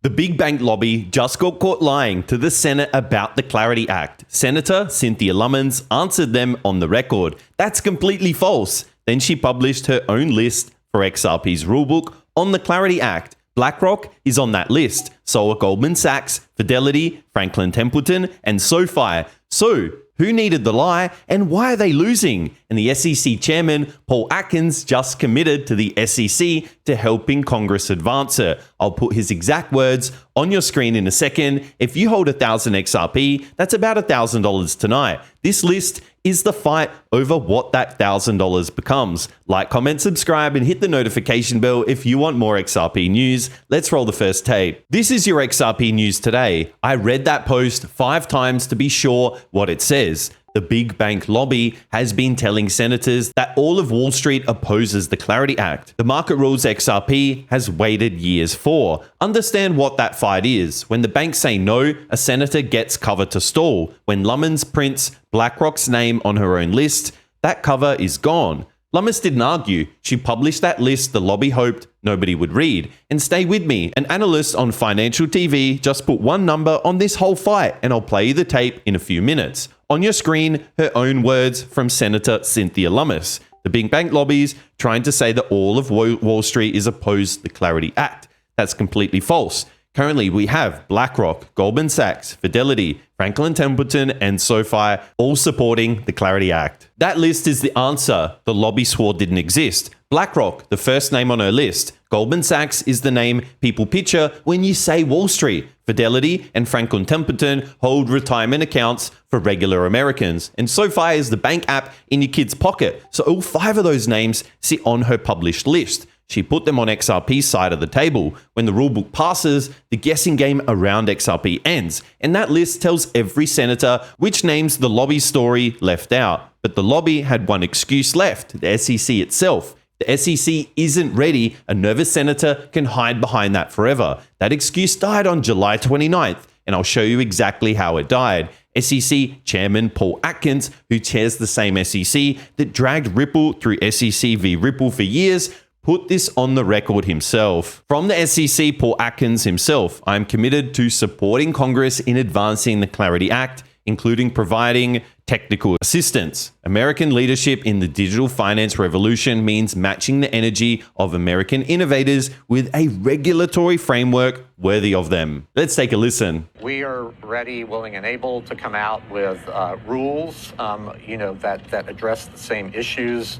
The big bank lobby just got caught lying to the Senate about the Clarity Act. Senator Cynthia Lummis answered them on the record. That's completely false. Then she published her own list for XRP's rulebook on the Clarity Act. BlackRock is on that list. So are Goldman Sachs, Fidelity, Franklin Templeton, and SoFi. So, who needed the lie and why are they losing? And the SEC Chairman Paul Atkins just committed to the SEC to helping Congress advance it. I'll put his exact words on your screen in a second. If you hold 1,000 XRP, that's about $1,000 tonight. This list is the fight over what that $1,000 becomes. Like, comment, subscribe, and hit the notification bell if you want more XRP news. Let's roll the first tape. This is your XRP news today. I read that post 5 times to be sure what it says. The big bank lobby has been telling senators that all of Wall Street opposes the Clarity Act. The market rules XRP has waited years for. Understand what that fight is. When the banks say no, a senator gets cover to stall. When Lummis prints BlackRock's name on her own list, that cover is gone. Lummis didn't argue. She published that list the lobby hoped nobody would read. And stay with me, an analyst on financial TV just put one number on this whole fight, and I'll play you the tape in a few minutes. On your screen, her own words from Senator Cynthia Lummis. The big bank lobbies trying to say that all of Wall Street is opposed to the Clarity Act. That's completely false. Currently, we have BlackRock, Goldman Sachs, Fidelity, Franklin Templeton, and SoFi all supporting the Clarity Act. That list is the answer the lobby swore didn't exist. BlackRock, the first name on her list. Goldman Sachs is the name people picture when you say Wall Street. Fidelity and Franklin Templeton hold retirement accounts for regular Americans. And SoFi is the bank app in your kid's pocket. So all 5 of those names sit on her published list. She put them on XRP's side of the table. When the rulebook passes, the guessing game around XRP ends. And that list tells every senator which names the lobby story left out. But the lobby had one excuse left, the SEC itself. The SEC isn't ready. A nervous senator can hide behind that forever. That excuse died on July 29th, and I'll show you exactly how it died. SEC Chairman Paul Atkins, who chairs the same SEC that dragged Ripple through SEC v. Ripple for years, put this on the record himself. From the SEC, Paul Atkins himself, I'm committed to supporting Congress in advancing the Clarity Act, including providing technical assistance. American leadership in the digital finance revolution means matching the energy of American innovators with a regulatory framework worthy of them. Let's take a listen. We are ready, willing, and able to come out with rules, that address the same issues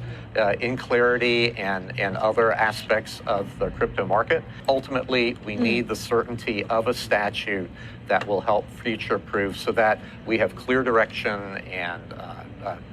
in clarity and other aspects of the crypto market. Ultimately, we need the certainty of a statute that will help future-proof so that we have clear direction and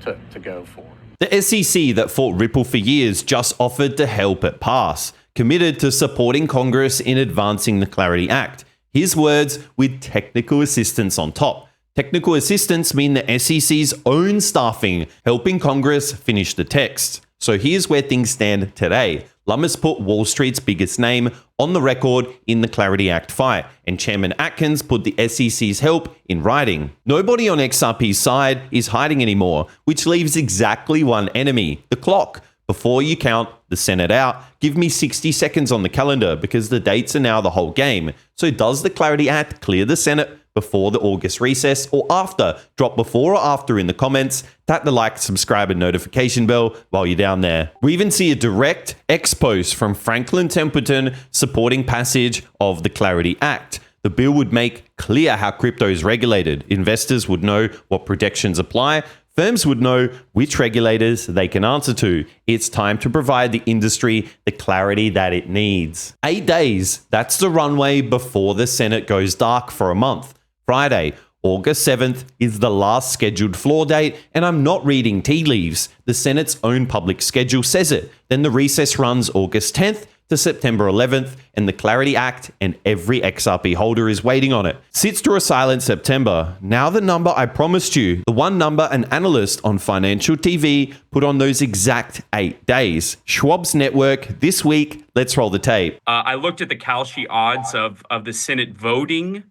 to go for. The SEC that fought Ripple for years just offered to help it pass, committed to supporting Congress in advancing the Clarity Act. His words with technical assistance on top. Technical assistance mean the SEC's own staffing, helping Congress finish the text. So here's where things stand today. Lummis put Wall Street's biggest name on the record in the Clarity Act fight, and Chairman Atkins put the SEC's help in writing. Nobody on XRP's side is hiding anymore, which leaves exactly one enemy, the clock. Before you count the Senate out, give me 60 seconds on the calendar because the dates are now the whole game. So does the Clarity Act clear the Senate before the August recess or after? Drop before or after in the comments. Tap the like, subscribe, and notification bell while you're down there. We even see a direct X post from Franklin Templeton supporting passage of the Clarity Act. The bill would make clear how crypto is regulated. Investors would know what protections apply. Firms would know which regulators they can answer to. It's time to provide the industry the clarity that it needs. 8 days, that's the runway before the Senate goes dark for a month. Friday, August 7th is the last scheduled floor date, and I'm not reading tea leaves. The Senate's own public schedule says it. Then the recess runs August 10th to September 11th, and the Clarity Act and every XRP holder is waiting on it. Sits through a silent September. Now the number I promised you, the one number an analyst on financial TV put on those exact 8 days. Schwab's Network this week. Let's roll the tape. I looked at the Kalshi odds of the Senate voting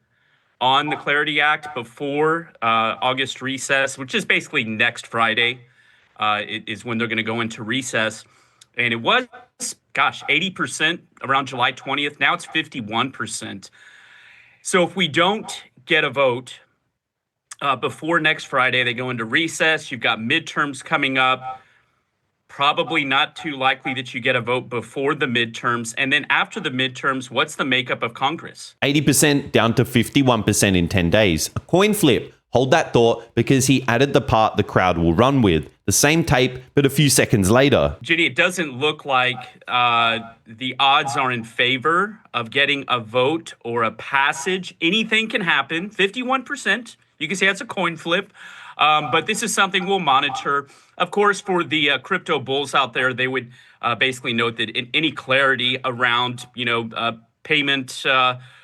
on the Clarity Act before August recess, which is basically next Friday, is when they're going to go into recess. And it was, 80% around July 20th. Now it's 51%. So if we don't get a vote before next Friday, they go into recess. You've got midterms coming up. Probably not too likely that you get a vote before the midterms. And then after the midterms, what's the makeup of Congress? 80% down to 51% in 10 days. A coin flip. Hold that thought, because he added the part the crowd will run with. The same tape, but a few seconds later. Ginny, it doesn't look like the odds are in favor of getting a vote or a passage. Anything can happen. 51%. You can say that's a coin flip. But this is something we'll monitor. Of course, for the crypto bulls out there, they would basically note that in any clarity around, payment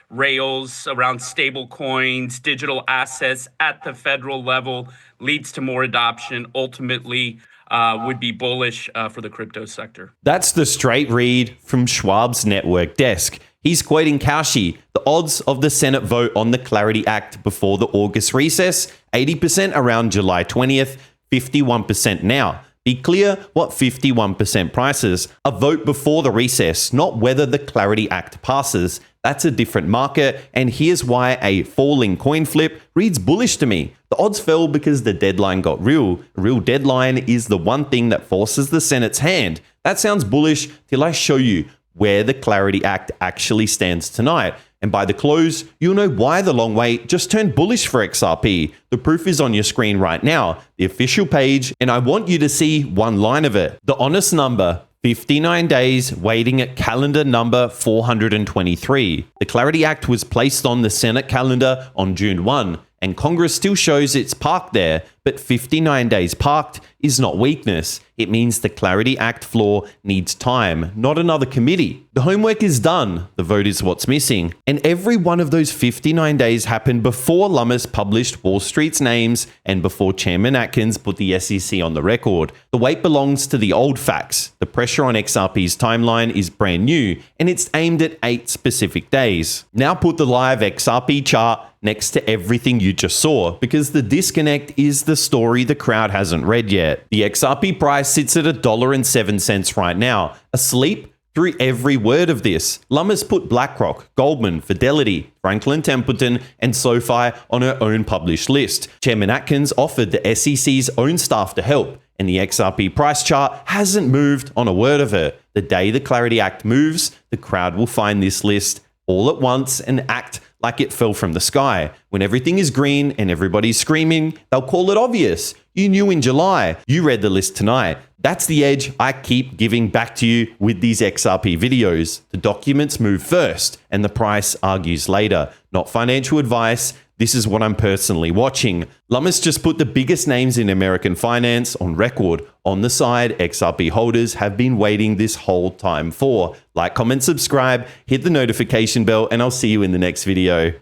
rails, around stable coins, digital assets at the federal level leads to more adoption, ultimately would be bullish for the crypto sector. That's the straight read from Schwab's network desk. He's quoting Kalshi. The odds of the Senate vote on the Clarity Act before the August recess, 80% around July 20th, 51% now. Be clear what 51% prices. A vote before the recess, not whether the Clarity Act passes. That's a different market, and here's why a falling coin flip reads bullish to me. The odds fell because the deadline got real. A real deadline is the one thing that forces the Senate's hand. That sounds bullish till I show you where the Clarity Act actually stands tonight. And by the close, you'll know why the long wait just turned bullish for XRP. The proof is on your screen right now, the official page, and I want you to see one line of it. The honest number, 59 days waiting at calendar number 423. The Clarity Act was placed on the Senate calendar on June 1, and Congress still shows it's parked there, but 59 days parked is not weakness. It means the Clarity Act floor needs time, not another committee. The homework is done. The vote is what's missing. And every one of those 59 days happened before Lummis published Wall Street's names and before Chairman Atkins put the SEC on the record. The weight belongs to the old facts. The pressure on XRP's timeline is brand new, and it's aimed at 8 specific days. Now put the live XRP chart next to everything you just saw, because the disconnect is the story the crowd hasn't read yet. The XRP price sits at $1.07 right now, asleep through every word of this. Lummis put BlackRock, Goldman, Fidelity, Franklin Templeton, and SoFi on her own published list. Chairman Atkins offered the SEC's own staff to help, and the XRP price chart hasn't moved on a word of it. The day the Clarity Act moves, the crowd will find this list all at once and act like it fell from the sky. When everything is green and everybody's screaming, they'll call it obvious. You knew in July. You read the list tonight. That's the edge I keep giving back to you with these XRP videos. The documents move first and the price argues later. Not financial advice. This is what I'm personally watching. Lummis just put the biggest names in American finance on record. On the side, XRP holders have been waiting this whole time for. Like, comment, subscribe, hit the notification bell, and I'll see you in the next video.